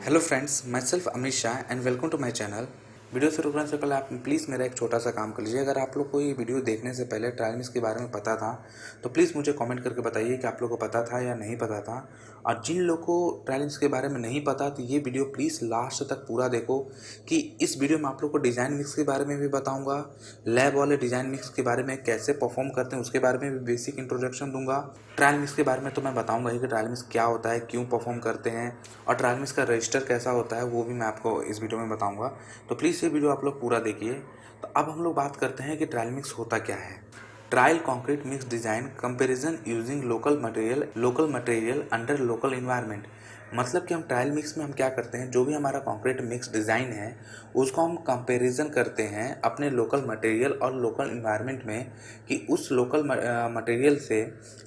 Hello friends, my self Amit Shah and welcome to my channel. Video शुरू करने से पहले आप प्लीज़ मेरा एक छोटा सा काम कर लीजिए। अगर आप लोग को ये वीडियो देखने से पहले ट्रायल मिक्स के बारे में पता था तो प्लीज़ मुझे कमेंट करके बताइए कि आप लोग को पता था या नहीं पता था। और जिन लोग को ट्रायल मिक्स के बारे में नहीं पता तो ये वीडियो प्लीज़ लास्ट तक पूरा देखो कि इस वीडियो में आप लोग को डिज़ाइन मिक्स के बारे में भी बताऊँगा, लैब वाले डिज़ाइन मिक्स के बारे में कैसे परफॉर्म करते हैं उसके बारे में भी बेसिक इंट्रोडक्शन दूंगा। ट्रायल मिक्स के बारे में तो मैं बताऊंगा ही कि ट्रायल मिक्स क्या होता है, क्यों परफॉर्म करते हैं, और ट्रायल मिक्स का रजिस्टर कैसा होता है वो भी मैं आपको इस वीडियो में बताऊंगा। तो प्लीज़ ये वीडियो आप लोग पूरा देखिए। तो अब हम लोग बात करते हैं कि ट्रायल मिक्स होता क्या है। Trial concrete mix design comparison using local material under local environment. मतलब कि हम ट्रायल मिक्स में हम क्या करते हैं, जो भी हमारा कंक्रीट मिक्स डिज़ाइन है उसको हम कंपैरिजन करते हैं अपने लोकल मटेरियल और लोकल इन्वायरमेंट में कि उस लोकल मटेरियल से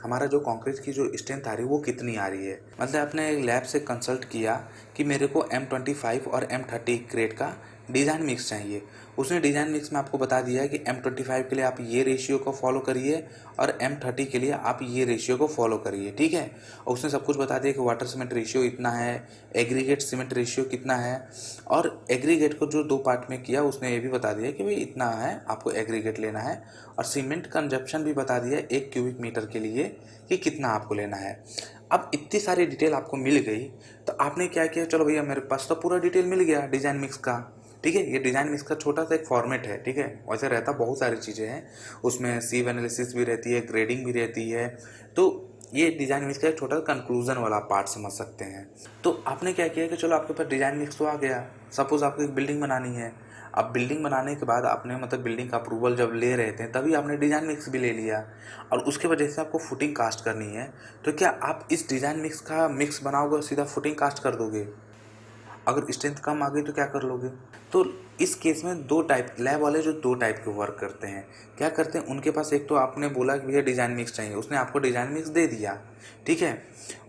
हमारा जो कंक्रीट की जो स्ट्रेंथ आ रही है वो कितनी आ रही है। मतलब आपने लैब से कंसल्ट किया कि मेरे को M25 और M30 ग्रेड का डिज़ाइन मिक्स चाहिए। उसने डिज़ाइन मिक्स में आपको बता दिया है कि M25 के लिए आप ये रेशियो को फॉलो करिए और M30 के लिए आप ये रेशियो को फॉलो करिए, ठीक है। और उसने सब कुछ बता दिया कि वाटर सीमेंट रेशियो इतना है, एग्रीगेट सीमेंट रेशियो कितना है, और एग्रीगेट को जो 2 पार्ट में किया उसने ये भी बता दिया कि भाई इतना है आपको एग्रीगेट लेना है, और सीमेंट कंजप्शन भी बता दिया 1 क्यूबिक मीटर के लिए कि कितना आपको लेना है। अब इतनी सारी डिटेल आपको मिल गई तो आपने क्या किया, चलो भैया मेरे पास तो पूरा डिटेल मिल गया डिज़ाइन मिक्स का, ठीक है। ये डिज़ाइन मिक्स का छोटा सा एक फॉर्मेट है, ठीक है। वैसे रहता बहुत सारी चीज़ें हैं उसमें, सीव एनालिसिस भी रहती है, ग्रेडिंग भी रहती है। तो ये डिज़ाइन मिक्स का एक छोटा कंक्लूजन वाला पार्ट समझ सकते हैं। तो आपने क्या किया कि चलो आपके पास डिज़ाइन मिक्स तो आ गया। सपोज आपको एक बिल्डिंग बनानी है। अब बिल्डिंग बनाने के बाद आपने मतलब बिल्डिंग का अप्रूवल जब ले रहे थे तभी आपने डिज़ाइन मिक्स भी ले लिया, और उसके वजह से आपको फुटिंग कास्ट करनी है। तो क्या आप इस डिज़ाइन मिक्स का मिक्स बनाओगे और सीधा फुटिंग कास्ट कर दोगे? अगर स्ट्रेंथ कम आ गई तो क्या कर लोगे? तो इस केस में 2 टाइप लैब वाले जो 2 टाइप के वर्क करते हैं, क्या करते हैं, उनके पास एक तो आपने बोला कि भैया डिज़ाइन मिक्स चाहिए, उसने आपको डिज़ाइन मिक्स दे दिया, ठीक है।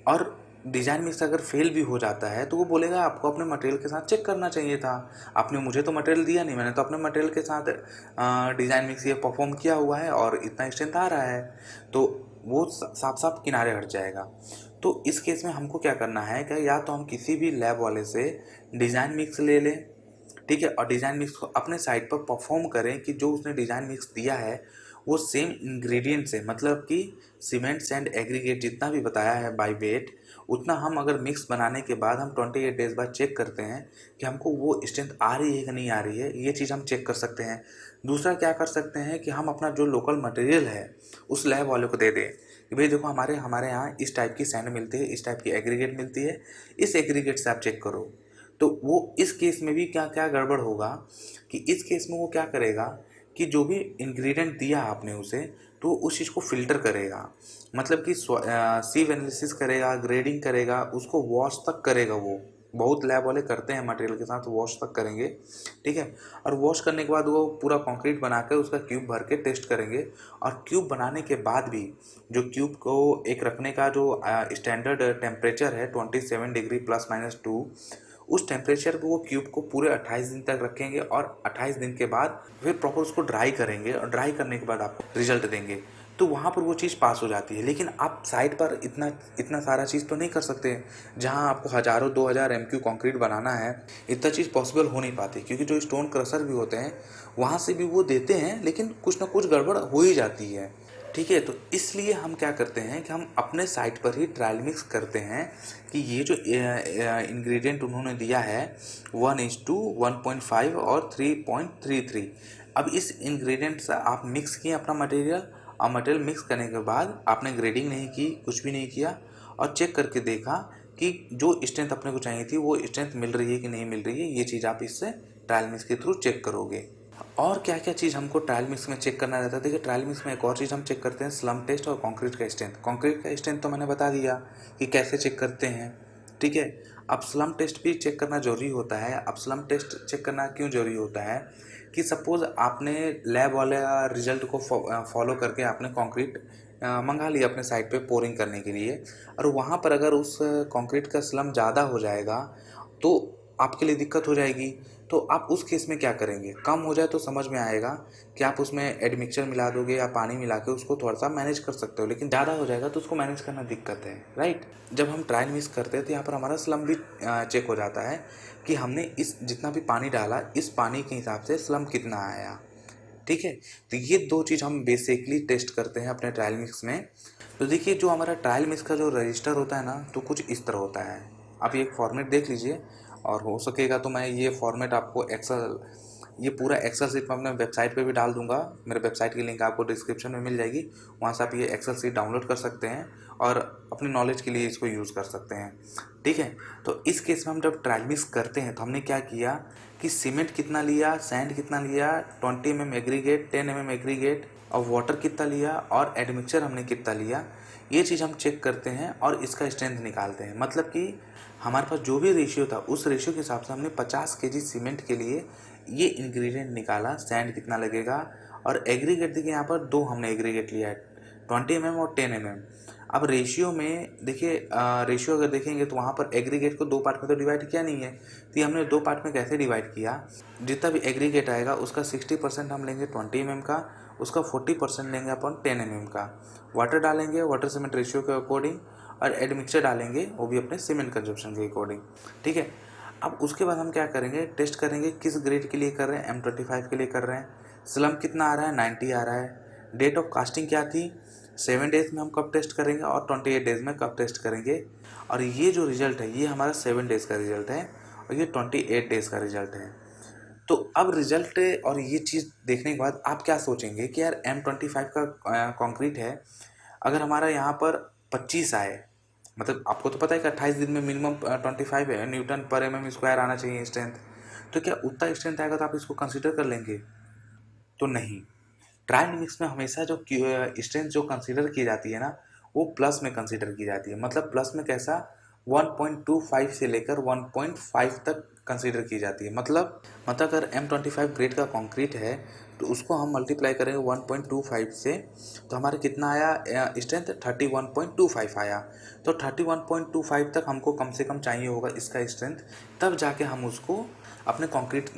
और डिज़ाइन मिक्स अगर फेल भी हो जाता है तो वो बोलेगा आपको अपने मटेरियल के साथ चेक करना चाहिए था। आपने मुझे तो मटेरियल दिया नहीं, मैंने तो अपने मटेरियल के साथ डिज़ाइन मिक्स ये परफॉर्म किया हुआ है और इतना स्ट्रेंथ आ रहा है। तो वो साफ साफ किनारे हट जाएगा। तो इस केस में हमको क्या करना है कि या तो हम किसी भी लैब वाले से डिज़ाइन मिक्स ले लें, ठीक है, और डिज़ाइन मिक्स को अपने साइट पर परफॉर्म करें कि जो उसने डिज़ाइन मिक्स दिया है वो सेम इंग्रेडिएंट से, मतलब कि सीमेंट सैंड एग्रीगेट जितना भी बताया है बाय वेट, उतना हम अगर मिक्स बनाने के बाद हम 28 डेज बाद चेक करते हैं कि हमको वो स्ट्रेंथ आ रही है कि नहीं आ रही है, ये चीज़ हम चेक कर सकते हैं। दूसरा क्या कर सकते हैं कि हम अपना जो लोकल मटेरियल है उस लैब वाले को दे दें कि भाई देखो हमारे हमारे यहाँ इस टाइप की सैंड मिलती है, इस टाइप की एग्रीगेट मिलती है, इस एग्रीगेट से आप चेक करो। तो वो इस केस में भी क्या क्या गड़बड़ होगा कि इस केस में वो क्या करेगा कि जो भी इंग्रेडिएंट दिया आपने उसे, तो उस चीज़ को फिल्टर करेगा। मतलब कि सीव एनालिसिस करेगा, ग्रेडिंग करेगा, उसको वॉश तक करेगा। वो बहुत लैब वाले करते हैं, मटेरियल के साथ वॉश तक करेंगे, ठीक है। और वॉश करने के बाद वो पूरा कंक्रीट बना कर उसका क्यूब भर के टेस्ट करेंगे। और क्यूब बनाने के बाद भी जो क्यूब को एक रखने का जो स्टैंडर्ड टेम्परेचर है 27 डिग्री +-2, उस टेम्परेचर को वो क्यूब को पूरे 28 दिन तक रखेंगे, और 28 दिन के बाद फिर प्रॉपर उसको ड्राई करेंगे, और ड्राई करने के बाद आपको रिजल्ट देंगे। तो वहाँ पर वो चीज़ पास हो जाती है। लेकिन आप साइट पर इतना इतना सारा चीज़ तो नहीं कर सकते। जहाँ आपको हज़ारों 2000 MQ कंक्रीट बनाना है, इतना चीज़ पॉसिबल हो नहीं पाती, क्योंकि जो स्टोन क्रशर भी होते हैं वहाँ से भी वो देते हैं, लेकिन कुछ ना कुछ गड़बड़ हो ही जाती है, ठीक है। तो इसलिए हम क्या करते हैं कि हम अपने साइट पर ही ट्रायल मिक्स करते हैं कि ये जो इंग्रेडिएंट उन्होंने दिया है 1:1.5 और 3.33, अब इस इंग्रेडिएंट से आप मिक्स किए अपना मटेरियल, और मटेरियल मिक्स करने के बाद आपने ग्रेडिंग नहीं की, कुछ भी नहीं किया, और चेक करके देखा कि जो स्ट्रेंथ अपने को चाहिए थी वो स्ट्रेंथ मिल रही है कि नहीं मिल रही है। ये चीज़ आप इससे ट्रायल मिक्स के थ्रू चेक करोगे। और क्या क्या चीज़ हमको ट्रायल मिक्स में चेक करना रहता है, देखिए ट्रायल मिक्स में एक और चीज़ हम चेक करते हैं, स्लम टेस्ट और कंक्रीट का स्ट्रेंथ। कंक्रीट का स्ट्रेंथ तो मैंने बता दिया कि कैसे चेक करते हैं, ठीक है। अब स्लम टेस्ट भी चेक करना ज़रूरी होता है। अब स्लम टेस्ट चेक करना क्यों ज़रूरी होता है कि सपोज़ आपने लैब वाले रिजल्ट को फॉलो करके आपने कंक्रीट मंगा लिया अपने साइट पे पोरिंग करने के लिए, और वहाँ पर अगर उस कंक्रीट का स्लम ज़्यादा हो जाएगा तो आपके लिए दिक्कत हो जाएगी। तो आप उस केस में क्या करेंगे, कम हो जाए तो समझ में आएगा कि आप उसमें एडमिक्सचर मिला दोगे या पानी मिला के उसको थोड़ा सा मैनेज कर सकते हो, लेकिन ज़्यादा हो जाएगा तो उसको मैनेज करना दिक्कत है, राइट। जब हम ट्रायल मिक्स करते हैं तो यहाँ पर हमारा स्लम भी चेक हो जाता है कि हमने इस जितना भी पानी डाला इस पानी के हिसाब से स्लम कितना आया, ठीक है। तो ये दो चीज़ हम बेसिकली टेस्ट करते हैं अपने ट्रायल मिक्स में। तो देखिए जो हमारा ट्रायल मिक्स का जो रजिस्टर होता है ना, तो कुछ इस तरह होता है। आप ये एक फॉर्मेट देख लीजिए, और हो सकेगा तो मैं ये फॉर्मेट आपको एक्सेल, ये पूरा एक्सेल सीट मैं अपने वेबसाइट पे भी डाल दूंगा। मेरे वेबसाइट की लिंक आपको डिस्क्रिप्शन में मिल जाएगी, वहाँ से आप ये एक्सेल सीट डाउनलोड कर सकते हैं और अपनी नॉलेज के लिए इसको यूज़ कर सकते हैं, ठीक है। तो इस केस में हम जब ट्रायल मिक्स करते हैं तो हमने क्या किया कि सीमेंट कितना लिया, सैंड कितना लिया, 20 mm एग्रीगेट, 10 mm एग्रीगेट, और वाटर कितना लिया, और एडमिक्सचर हमने कितना लिया, ये चीज़ हम चेक करते हैं और इसका स्ट्रेंथ निकालते हैं। मतलब कि हमारे पास जो भी रेशियो था उस रेशियो के हिसाब से हमने 50 kg सीमेंट के लिए ये इंग्रेडिएंट निकाला, सैंड कितना लगेगा, और एग्रीगेट देखिए यहाँ पर 2 हमने एग्रीगेट लिया है, 20 mm और 10 mm। अब रेशियो में देखिए, रेशियो अगर देखेंगे तो वहाँ पर एग्रीगेट को 2 पार्ट में तो डिवाइड किया नहीं है, तो ये हमने 2 पार्ट में कैसे डिवाइड किया, जितना भी एग्रीगेट आएगा उसका 60% हम लेंगे 20 mm का, उसका 40% लेंगे अपन 10 mm का, वाटर डालेंगे वाटर सीमेंट रेशियो के अकॉर्डिंग, और एडमिक्सचर डालेंगे वो भी अपने सीमेंट कंजप्शन के अकॉर्डिंग, ठीक है। अब उसके बाद हम क्या करेंगे, टेस्ट करेंगे किस ग्रेड के लिए कर रहे हैं, M25 के लिए कर रहे हैं, स्लम कितना आ रहा है, 90 आ रहा है, डेट ऑफ कास्टिंग क्या थी, 7 डेज में हम कब टेस्ट करेंगे और 28 डेज में कब टेस्ट करेंगे, और ये जो रिजल्ट है ये हमारा 7 डेज का रिजल्ट है और ये 28 डेज का रिजल्ट है। तो अब रिजल्ट और ये चीज़ देखने के बाद आप क्या सोचेंगे कि यार M25 का कंक्रीट है, अगर हमारा यहाँ पर 25 आए, मतलब आपको तो पता है कि 28 दिन में मिनिमम 25 है न्यूटन पर mm² आना चाहिए स्ट्रेंथ, तो क्या उतना स्ट्रेंथ आएगा तो आप इसको कंसिडर कर लेंगे, तो नहीं। ट्रायल मिक्स में हमेशा जो स्ट्रेंथ जो कंसिडर की जाती है ना, वो प्लस में कंसिडर की जाती है। मतलब प्लस में कैसा, 1.25 से लेकर 1.5 तक कंसिडर की जाती है। मतलब अगर M25 ग्रेड का कंक्रीट है तो उसको हम मल्टीप्लाई करेंगे 1.25 से, तो हमारे कितना आया स्ट्रेंथ, 31.25 आया। तो 31.25 तक हमको कम से कम चाहिए होगा इसका स्ट्रेंथ, तब जाके हम उसको अपने कंक्रीट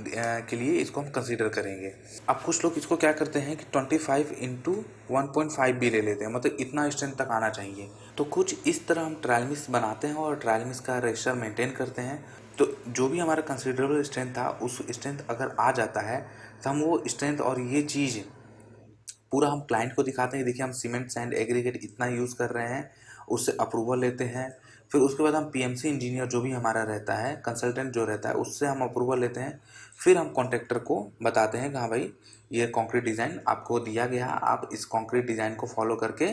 के लिए इसको हम कंसीडर करेंगे। अब कुछ लोग इसको क्या करते हैं कि 25 इंटू 1.5 भी ले लेते हैं, मतलब इतना स्ट्रेंथ तक आना चाहिए। तो कुछ इस तरह हम ट्रायल मिक्स बनाते हैं और ट्रायल मिक्स का रजिस्टर मेंटेन करते हैं। तो जो भी हमारा कंसिडरेबल स्ट्रेंथ था उस स्ट्रेंथ अगर आ जाता है तो हम वो स्ट्रेंथ और ये चीज़ पूरा हम क्लाइंट को दिखाते हैं, देखिए हम सीमेंट सैंड एग्रीगेट इतना यूज़ कर रहे हैं, उससे अप्रूवल लेते हैं। फिर उसके बाद हम पीएमसी इंजीनियर जो भी हमारा रहता है, कंसल्टेंट जो रहता है, उससे हम अप्रूवल लेते हैं। फिर हम कॉन्ट्रैक्टर को बताते हैं कि हाँ भाई ये कंक्रीट डिज़ाइन आपको दिया गया, आप इस कंक्रीट डिज़ाइन को फॉलो करके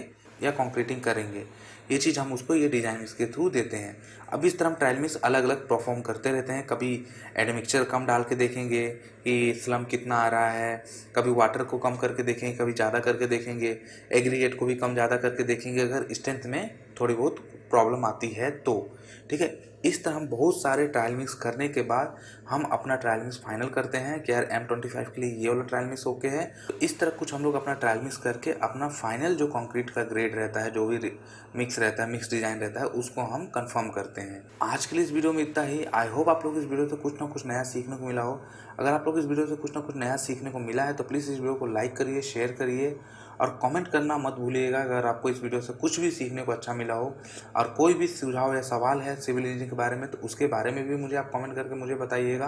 या कंक्रीटिंग करेंगे, ये चीज़ हम उसको ये डिज़ाइन इसके थ्रू देते हैं। अब इस तरह हम ट्रायल मिक्स अलग अलग परफॉर्म करते रहते हैं। कभी एडमिक्सचर कम डाल के देखेंगे कि स्लम कितना आ रहा है, कभी वाटर को कम करके देखेंगे, कभी ज़्यादा करके देखेंगे, एग्रीगेट को भी कम ज़्यादा करके देखेंगे अगर स्ट्रेंथ में थोड़ी बहुत प्रॉब्लम आती है तो, ठीक है। इस तरह हम बहुत सारे ट्रायल मिक्स करने के बाद हम अपना ट्रायल मिक्स फाइनल करते हैं कि यार M25 के लिए ये वाला ट्रायल मिक्स ओके है। तो इस तरह कुछ हम लोग अपना ट्रायल मिक्स करके अपना फाइनल जो कंक्रीट का ग्रेड रहता है, जो भी मिक्स रहता है, मिक्स डिज़ाइन रहता है, उसको हम कंफर्म करते हैं। आज के लिए इस वीडियो में इतना ही। आई होप आप लोग इस वीडियो से कुछ ना कुछ नया सीखने को मिला हो। अगर आप लोग इस वीडियो से कुछ ना कुछ नया सीखने को मिला है तो प्लीज़ इस वीडियो को लाइक करिए, शेयर करिए और कमेंट करना मत भूलिएगा अगर आपको इस वीडियो से कुछ भी सीखने को अच्छा मिला हो। और कोई भी सुझाव या सवाल है सिविल इंजीनियरिंग के बारे में तो उसके बारे में भी मुझे आप कमेंट करके मुझे बताइएगा।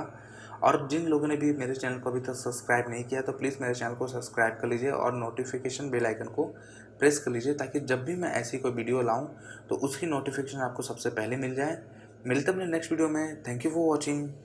और जिन लोगों ने भी मेरे चैनल को अभी तक सब्सक्राइब नहीं किया तो प्लीज़ मेरे चैनल को सब्सक्राइब कर लीजिए और नोटिफिकेशन बेल आइकन को प्रेस कर लीजिए, ताकि जब भी मैं ऐसी कोई वीडियो लाऊं तो उसकी नोटिफिकेशन आपको सबसे पहले मिल जाए। मिलते हैं अपने नेक्स्ट वीडियो में। Thank you for watching.